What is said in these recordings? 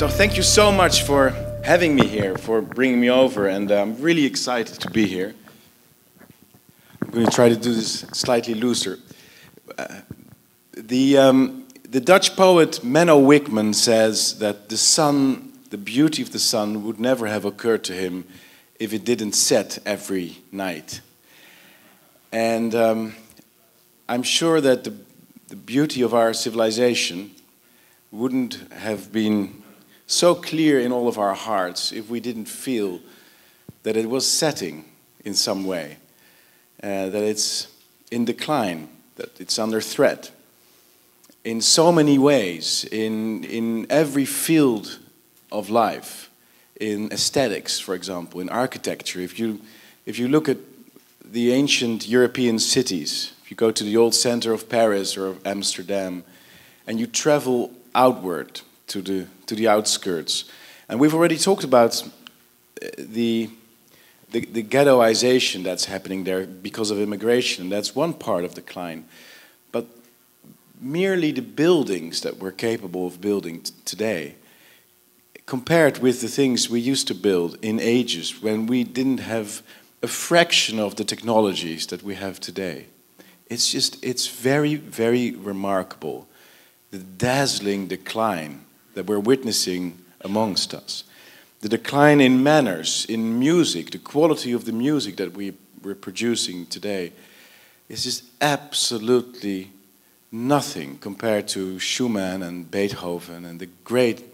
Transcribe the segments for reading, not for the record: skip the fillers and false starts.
So thank you so much for having me here, for bringing me over, and I'm really excited to be here. I'm going to try to do this slightly looser. The Dutch poet Menno Wickman says that the sun, the beauty of the sun, would never have occurred to him if it didn't set every night. And I'm sure that the beauty of our civilization wouldn't have been so clear in all of our hearts if we didn't feel that it was setting in some way, that it's in decline, that it's under threat. In so many ways, in every field of life, in aesthetics, for example, in architecture. If you look at the ancient European cities, if you go to the old center of Paris or of Amsterdam, and you travel outward to the outskirts. And we've already talked about the ghettoization that's happening there because of immigration. That's one part of decline. But merely the buildings that we're capable of building today, compared with the things we used to build in ages when we didn't have a fraction of the technologies that we have today. It's very, very remarkable, the dazzling decline that we're witnessing amongst us. The decline in manners, in music, the quality of the music that we're producing today is just absolutely nothing compared to Schumann and Beethoven and the great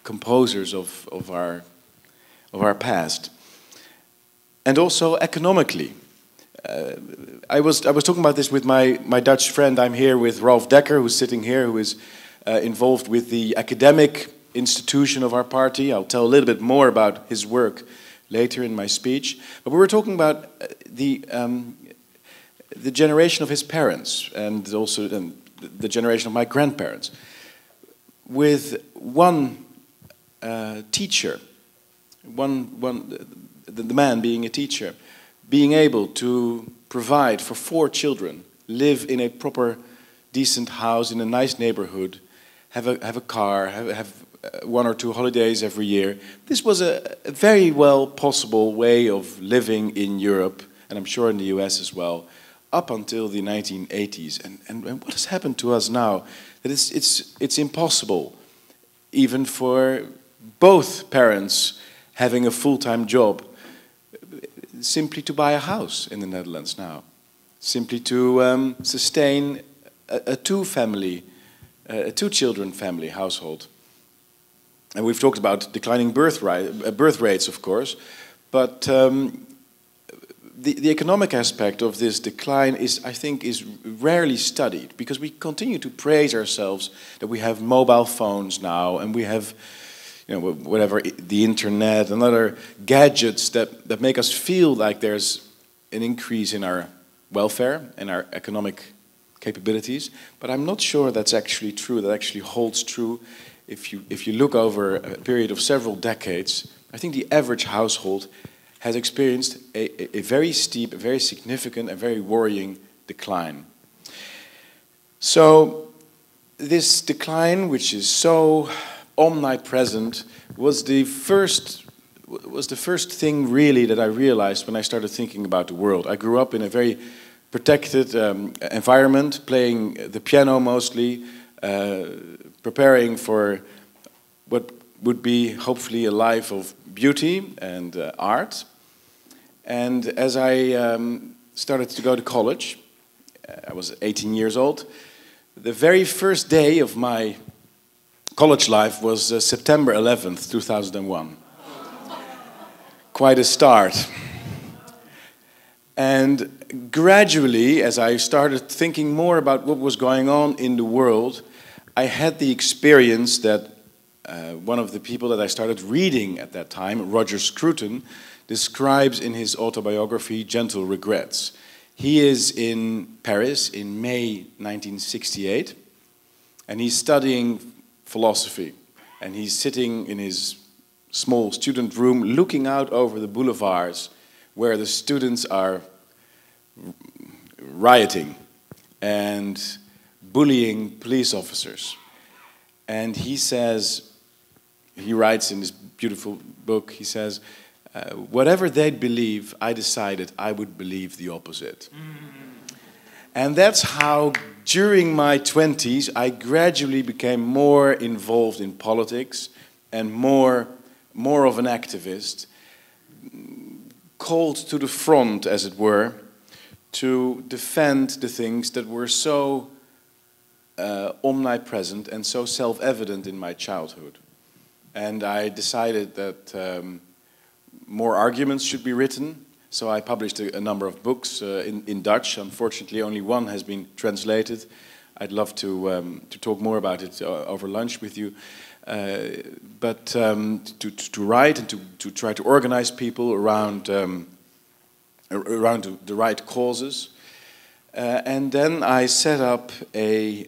composers of our past. And also economically. I was talking about this with my Dutch friend. I'm here with Rolf Dekker, who's sitting here, who is involved with the academic institution of our party. I'll tell a little bit more about his work later in my speech. But we were talking about the generation of his parents and also the generation of my grandparents. With one teacher, the man being a teacher, being able to provide for 4 children, live in a proper, decent house in a nice neighborhood, have a car, have 1 or 2 holidays every year. This was a very well possible way of living in Europe, and I'm sure in the US as well, up until the 1980s. And what has happened to us now? That it's impossible, even for both parents having a full-time job, simply to buy a house in the Netherlands now, simply to sustain a two-children family household. And we've talked about declining birth rates, of course, but the economic aspect of this decline I think is rarely studied, because we continue to praise ourselves that we have mobile phones now and we have, whatever, the internet and other gadgets that make us feel like there's an increase in our welfare and our economic capabilities. But I'm not sure that's actually true, that actually holds true. If you look over a period of several decades, I think the average household has experienced a very steep, a very significant, and very worrying decline. So this decline, which is so omnipresent, was the first thing really that I realized when I started thinking about the world. I grew up in a very protected environment, playing the piano mostly, preparing for what would be hopefully a life of beauty and art. And as I started to go to college, I was 18 years old, the very first day of my college life was September 11th, 2001. Quite a start. And gradually, as I started thinking more about what was going on in the world, I had the experience that one of the people that I started reading at that time, Roger Scruton, describes in his autobiography, Gentle Regrets. He is in Paris in May 1968, and he's studying philosophy. And he's sitting in his small student room looking out over the boulevards where the students are rioting and bullying police officers. And he says, he writes in this beautiful book, he says, whatever they'd believe, I decided I would believe the opposite. And that's how, during my 20s, I gradually became more involved in politics and more of an activist, called to the front, as it were, to defend the things that were so omnipresent and so self-evident in my childhood. And I decided that more arguments should be written. So I published a number of books in Dutch. Unfortunately, only one has been translated. I'd love to talk more about it over lunch with you. But to write and to try to organize people around the right causes. And then I set up a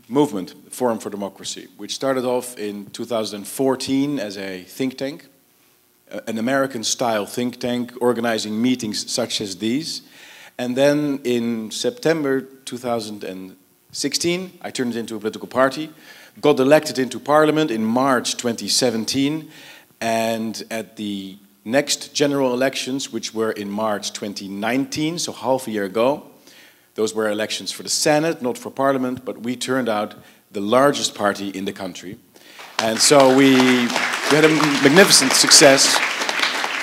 movement, Forum for Democracy, which started off in 2014 as a think tank. An American-style think tank organizing meetings such as these. And then in September 2016, I turned it into a political party, got elected into parliament in March 2017, and at the next general elections, which were in March 2019, so half a year ago, those were elections for the Senate, not for parliament, but we turned out the largest party in the country. And so we had a magnificent success.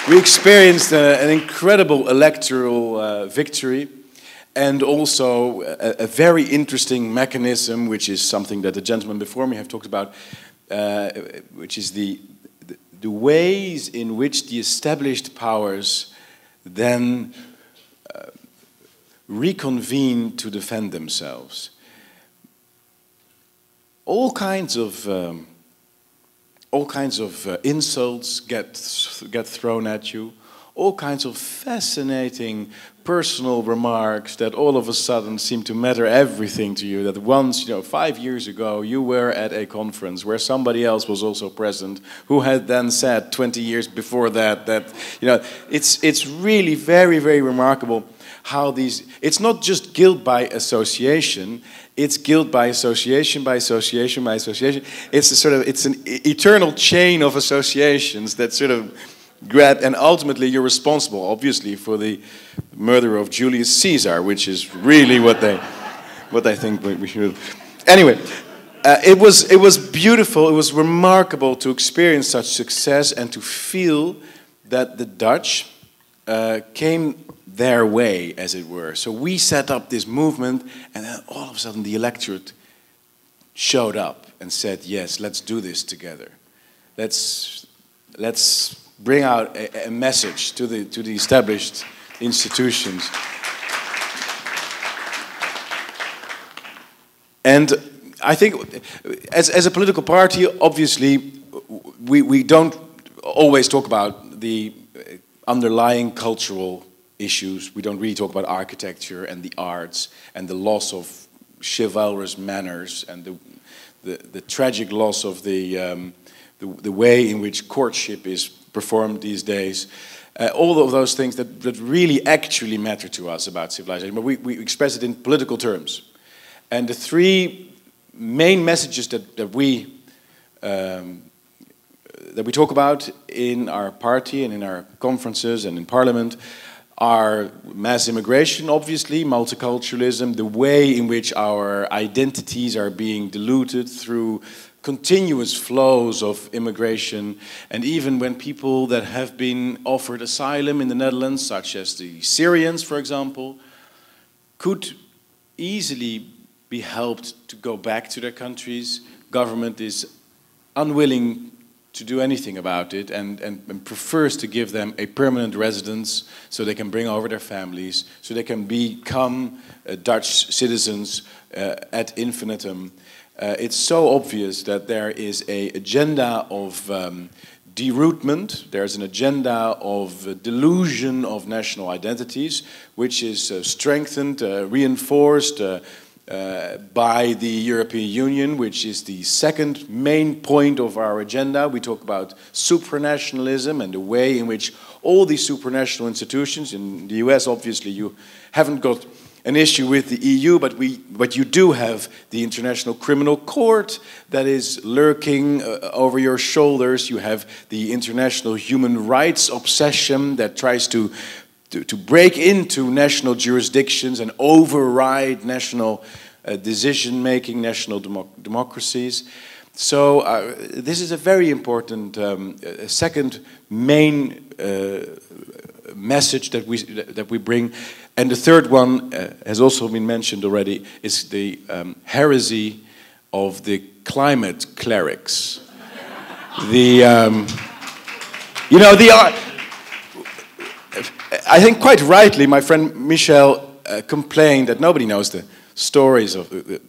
We experienced an incredible electoral victory, and also a very interesting mechanism, which is something that the gentleman before me have talked about, which is the ways in which the established powers then reconvene to defend themselves. All kinds of insults get thrown at you, all kinds of fascinating personal remarks that all of a sudden seem to matter everything to you. That once, 5 years ago, you were at a conference where somebody else was also present, who had then said 20 years before that, it's really very, very remarkable how these, it's not just guilt by association, it's guilt by association, by association, by association. It's an eternal chain of associations that sort of grab, and ultimately you're responsible, obviously, for the murder of Julius Caesar, which is really what I think we should. Anyway, it was beautiful. It was remarkable to experience such success and to feel that the Dutch came their way, as it were. So we set up this movement, and then all of a sudden the electorate showed up and said, yes, let's do this together. Let's bring out a message to the established institutions. And I think as a political party, obviously, we don't always talk about the underlying cultural issues. We don't really talk about architecture and the arts and the loss of chivalrous manners and the tragic loss of the way in which courtship is performed these days. All of those things that really actually matter to us about civilization, but we express it in political terms. And the three main messages that we talk about in our party and in our conferences and in parliament are mass immigration, obviously, multiculturalism, the way in which our identities are being diluted through continuous flows of immigration, and even when people that have been offered asylum in the Netherlands, such as the Syrians, for example, could easily be helped to go back to their countries. Government is unwilling to do anything about it and prefers to give them a permanent residence so they can bring over their families, so they can become Dutch citizens ad infinitum. It's so obvious that there is an agenda of derootment, there's an agenda of delusion of national identities, which is strengthened, reinforced by the European Union, which is the second main point of our agenda. We talk about supranationalism and the way in which all these supranational institutions, in the US obviously you haven't got an issue with the EU, but you do have the International Criminal Court that is lurking over your shoulders. You have the international human rights obsession that tries to break into national jurisdictions and override national decision-making, national democracies. So this is a very important second main message that we bring. And the third one has also been mentioned already, is the heresy of the climate clerics. I think quite rightly, my friend Michel complained that nobody knows the stories of the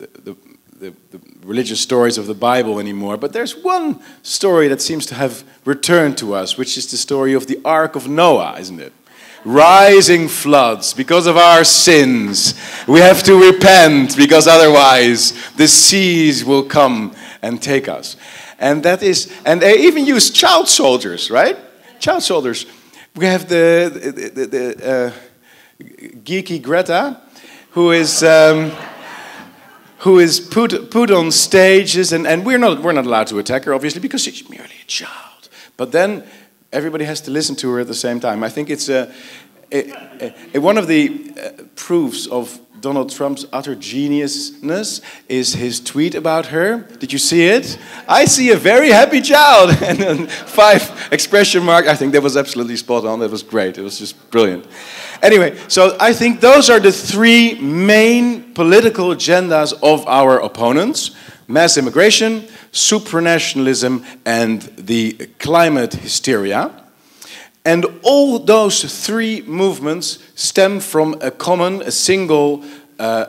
religious stories of the Bible anymore. But there's one story that seems to have returned to us, which is the story of the Ark of Noah, isn't it? Rising floods because of our sins. We have to repent because otherwise the seas will come and take us. And that is, and they even use child soldiers, right? Child soldiers. We have the geeky Greta, who is put on stages, and we're not allowed to attack her, obviously, because she's merely a child. But then everybody has to listen to her at the same time. I think it's one of the proofs of Donald Trump's utter geniusness is his tweet about her. Did you see it? I see a very happy child, and then 5 expression marks. I think that was absolutely spot on. That was great. It was just brilliant. Anyway, so I think those are the 3 main political agendas of our opponents: mass immigration, supranationalism, and the climate hysteria. And all those 3 movements stem from a single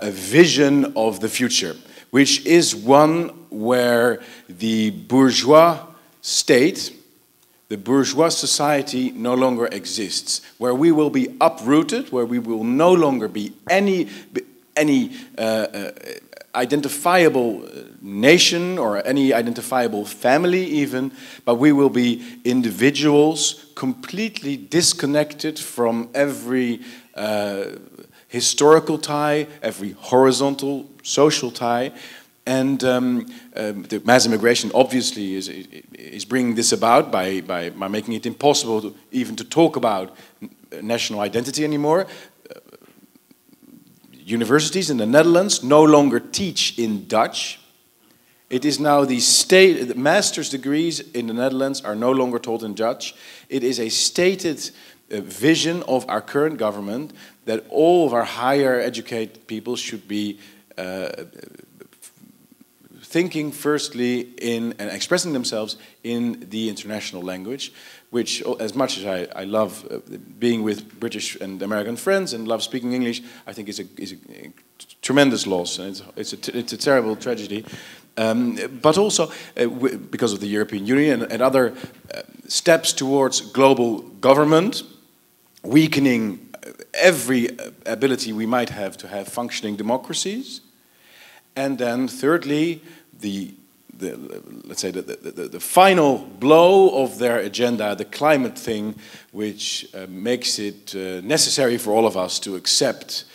vision of the future, which is one where the bourgeois state, the bourgeois society no longer exists, where we will be uprooted, where we will no longer be any identifiable nation or any identifiable family even, but we will be individuals completely disconnected from every historical tie, every horizontal social tie. And the mass immigration obviously is bringing this about by making it impossible even to talk about national identity anymore. Universities in the Netherlands no longer teach in Dutch. It is now the master's degrees in the Netherlands are no longer taught in Dutch. It is a stated vision of our current government that all of our higher educated people should be thinking firstly in and expressing themselves in the international language, which, as much as I love being with British and American friends and love speaking English, I think is a tremendous loss, and it's a terrible tragedy. But also because of the European Union and other steps towards global government, weakening every ability we might have to have functioning democracies. And then thirdly, let's say the final blow of their agenda, the climate thing, which makes it necessary for all of us to accept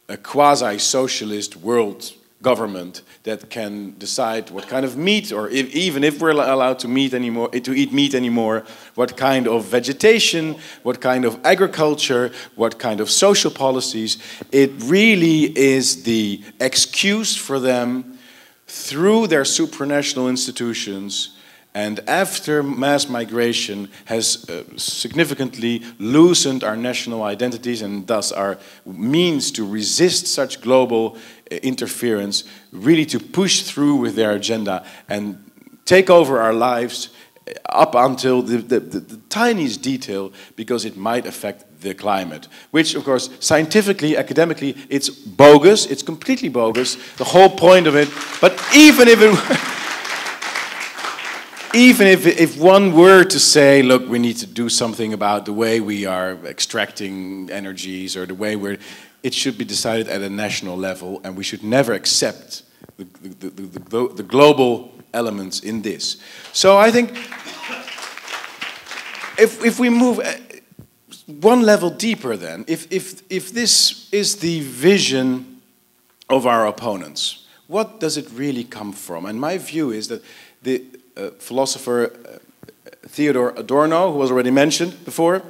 a quasi-socialist world government that can decide what kind of meat, or even if we're allowed to eat meat anymore, what kind of vegetation, what kind of agriculture, what kind of social policies. It really is the excuse for them through their supranational institutions, and after mass migration has significantly loosened our national identities and thus our means to resist such global interference, really to push through with their agenda and take over our lives up until the tiniest detail, because it might affect the climate, which of course scientifically, academically, it's bogus, it's completely bogus, the whole point of it. But even if one were to say, look, we need to do something about the way we are extracting energies, or the way it should be decided at a national level, and we should never accept the global elements in this. So I think if we move one level deeper then, if this is the vision of our opponents, what does it really come from? And my view is that the philosopher Theodor Adorno, who was already mentioned before,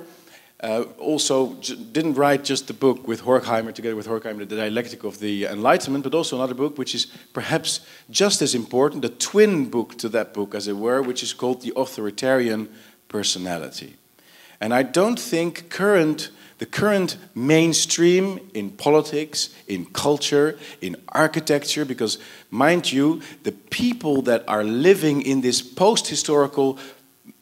also didn't write just the book with Horkheimer, together with Horkheimer, The Dialectic of the Enlightenment, but also another book which is perhaps just as important, the twin book to that book, as it were, which is called The Authoritarian Personality. And I don't think the current mainstream in politics, in culture, in architecture, because mind you, the people that are living in this post-historical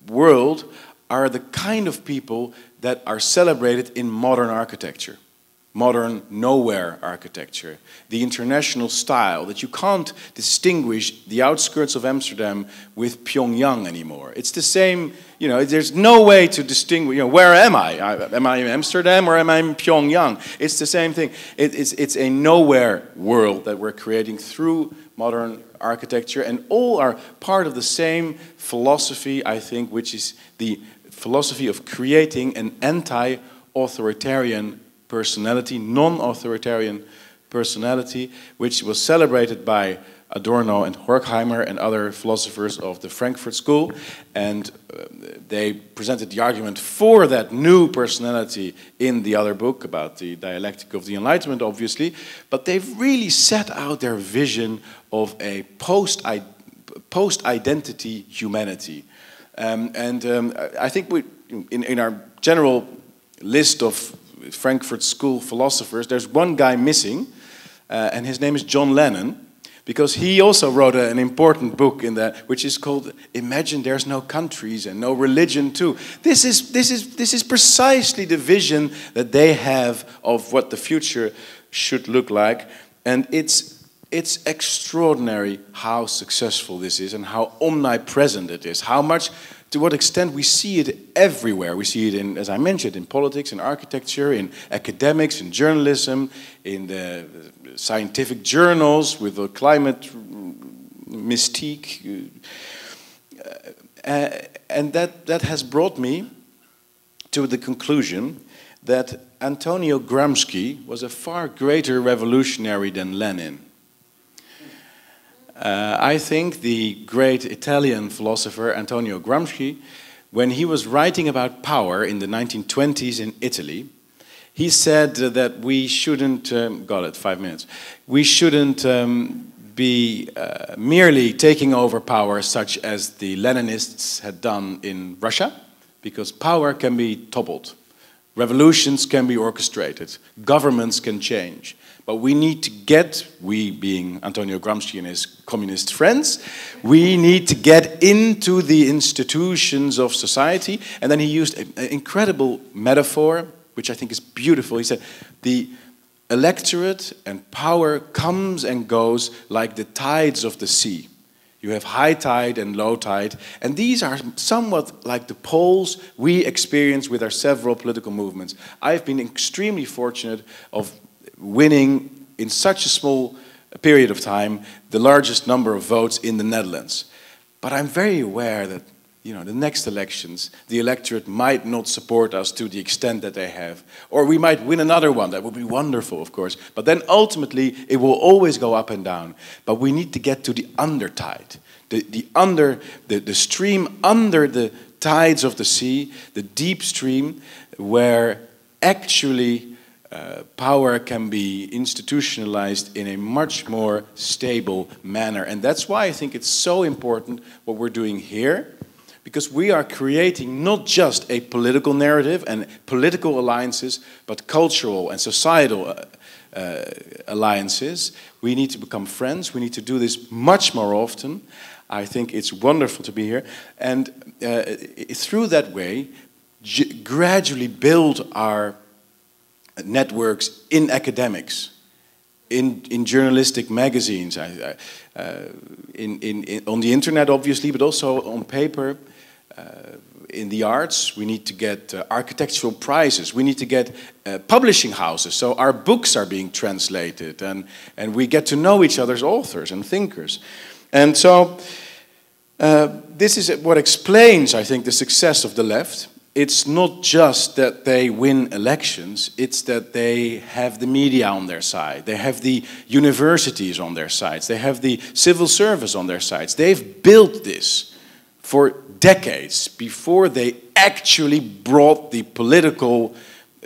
world are the kind of people that are celebrated in modern architecture, modern nowhere architecture, the international style, that you can't distinguish the outskirts of Amsterdam with Pyongyang anymore. It's the same, you know, there's no way to distinguish, you know, where am I? Am I in Amsterdam or am I in Pyongyang? It's the same thing. It's a nowhere world that we're creating through modern architecture, and all are part of the same philosophy, I think, which is the philosophy of creating an anti-authoritarian personality, non-authoritarian personality, which was celebrated by Adorno and Horkheimer and other philosophers of the Frankfurt School. And they presented the argument for that new personality in the other book about the dialectic of the Enlightenment, obviously. But they've really set out their vision of a post-identity humanity. I think in our general list of Frankfurt School philosophers, there's one guy missing, and his name is John Lennon, because he also wrote an important book in that, which is called "Imagine There's No Countries and No Religion Too." This is precisely the vision that they have of what the future should look like, and it's extraordinary how successful this is and how omnipresent it is, how much, to what extent we see it everywhere. We see it in, as I mentioned, in politics, in architecture, in academics, in journalism, in the scientific journals with the climate mystique. And that has brought me to the conclusion that Antonio Gramsci was a far greater revolutionary than Lenin. I think the great Italian philosopher Antonio Gramsci, when he was writing about power in the 1920s in Italy, he said that we shouldn't, got it, 5 minutes, we shouldn't be merely taking over power such as the Leninists had done in Russia, because power can be toppled, revolutions can be orchestrated, governments can change. But we need to get, we being Antonio Gramsci and his communist friends, we need to get into the institutions of society. And then he used an incredible metaphor, which I think is beautiful. He said, the electorate and power comes and goes like the tides of the sea. You have high tide and low tide, and these are somewhat like the poles we experience with our several political movements. I've been extremely fortunate of winning in such a small period of time the largest number of votes in the Netherlands. But I'm very aware that, you know, the next elections, the electorate might not support us to the extent that they have. Or we might win another one. That would be wonderful, of course. But then ultimately, it will always go up and down. But we need to get to the undertide, the stream under the tides of the sea, the deep stream, where actually power can be institutionalized in a much more stable manner. And that's why I think it's so important what we're doing here, because we are creating not just a political narrative and political alliances, but cultural and societal alliances. We need to become friends. We need to do this much more often. I think it's wonderful to be here. And through that way, gradually build our networks in academics, in journalistic magazines, on the internet obviously, but also on paper, in the arts. We need to get architectural prizes. We need to get publishing houses, so our books are being translated, and we get to know each other's authors and thinkers. And so this is what explains, I think, the success of the left. it's not just that they win elections, it's that they have the media on their side, they have the universities on their sides, they have the civil service on their sides. They've built this for decades before they actually brought the political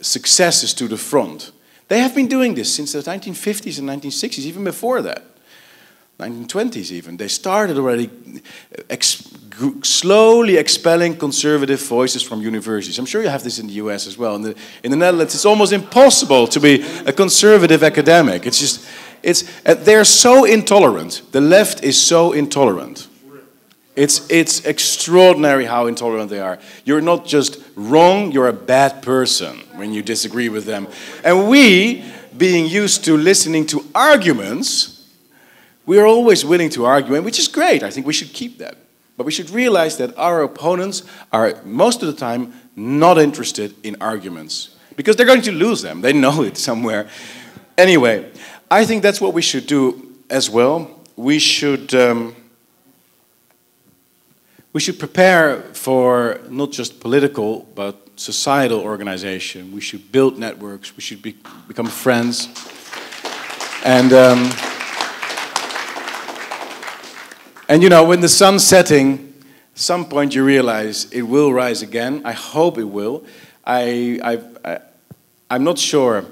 successes to the front. They have been doing this since the 1950s and 1960s, even before that. 1920s even. They started already slowly expelling conservative voices from universities. I'm sure you have this in the US as well. In the Netherlands, it's almost impossible to be a conservative academic. It's just, they're so intolerant. The left is so intolerant. It's extraordinary how intolerant they are. You're not just wrong, you're a bad person when you disagree with them. And we, being used to listening to arguments, we are always willing to argue, which is great. I think we should keep that. But we should realize that our opponents are, most of the time, not interested in arguments. Because they're going to lose them. They know it somewhere. Anyway, I think that's what we should do as well. We should prepare for not just political, but societal organization. We should build networks. We should become friends. And you know, when the sun's setting, at some point you realize it will rise again. I hope it will. I'm not sure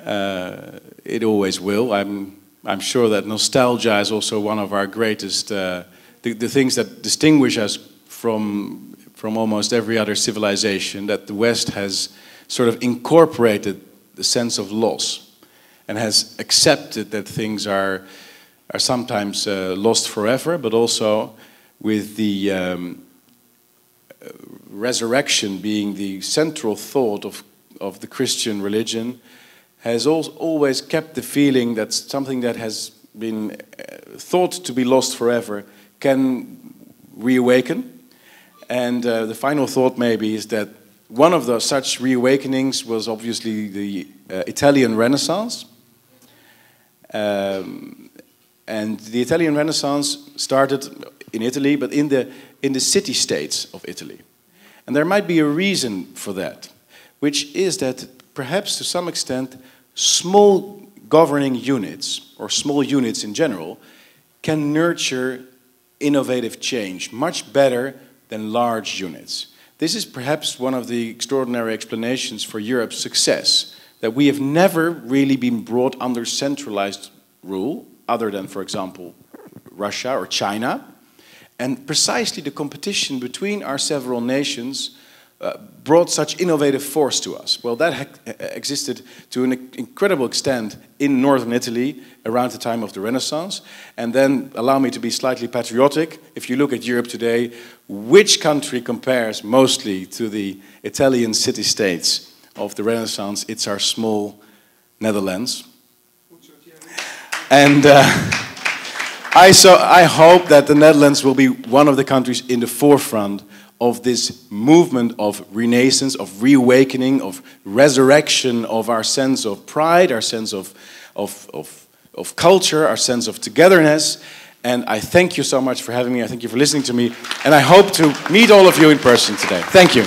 it always will. I'm sure that nostalgia is also one of our greatest, the things that distinguish us from almost every other civilization, that the West has sort of incorporated the sense of loss and has accepted that things are sometimes lost forever, but also with the resurrection being the central thought of the Christian religion, has always kept the feeling that something that has been thought to be lost forever can reawaken. And the final thought maybe is that one of such reawakenings was obviously the Italian Renaissance. And the Italian Renaissance started in Italy, but in the city-states of Italy. And there might be a reason for that, which is that perhaps to some extent small governing units, or small units in general, can nurture innovative change much better than large units. This is perhaps one of the extraordinary explanations for Europe's success, that we have never really been brought under centralized rule, other than, for example, Russia or China. And precisely the competition between our several nations brought such innovative force to us. Well, that existed to an incredible extent in northern Italy around the time of the Renaissance. And then, allow me to be slightly patriotic, if you look at Europe today, which country compares mostly to the Italian city-states of the Renaissance? It's our small Netherlands. And I hope that the Netherlands will be one of the countries in the forefront of this movement of renaissance, of reawakening, of resurrection of our sense of pride, our sense of culture, our sense of togetherness. And I thank you so much for having me. I thank you for listening to me. And I hope to meet all of you in person today. Thank you.